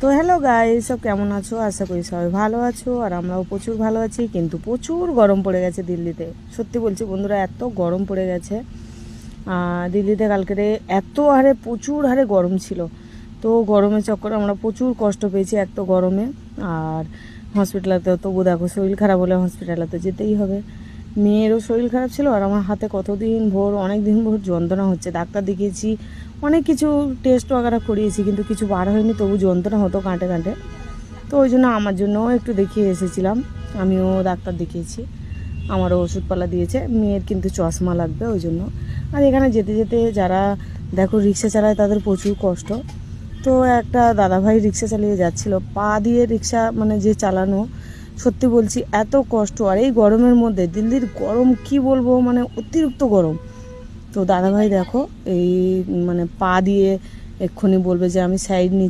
তো hello guys, সব কেমন আছো? আশা করি সবাই ভালো আছো, আর আমরাও প্রচুর ভালো আছি। কিন্তু প্রচুর গরম পড়ে গেছে দিল্লিতে, সত্যি বলছি বন্ধুরা, এত গরম পড়ে গেছে। দিল্লিতে কালকে এত হারে প্রচুর হারে গরম ছিল। তো গরমের চক্করে আমরা প্রচুর কষ্ট পেয়েছি এত গরমে। আর হসপিটালেতেও তবু দেখো, শরীর খারাপ হলে হসপিটালে তো যেতেই হবে। মেয়েরও শরীর খারাপ ছিল, আর আমার হাতে অনেক দিন ভোর যন্ত্রণা হচ্ছে। ডাক্তার দেখিয়েছি, অনেক কিছু টেস্ট ওগারা করিয়েছি, কিন্তু কিছু বার হয়নি, তবু যন্ত্রণা হতো কাঁটে কাঁটে। তো ওই জন্য আমার জন্যও একটু দেখিয়ে এসেছিলাম। আমিও ডাক্তার দেখিয়েছি, আমারও ওষুধপালা দিয়েছে। মেয়ের কিন্তু চশমা লাগবে ওই জন্য। আর এখানে যেতে যেতে যারা দেখো রিক্সা চালায়, তাদের প্রচুর কষ্ট। তো একটা দাদাভাই রিক্সা চালিয়ে যাচ্ছিল, পা দিয়ে রিক্সা মানে যে চালানো, সত্যি বলছি এত কষ্ট। আর এই গরমের মধ্যে, দিল্লির গরম কি বলবো, মানে অতিরিক্ত গরম। তো দাদাভাই দেখো এই মানে পা দিয়ে এক্ষুনি বলবে যে আমি সাইড নিচ্ছি।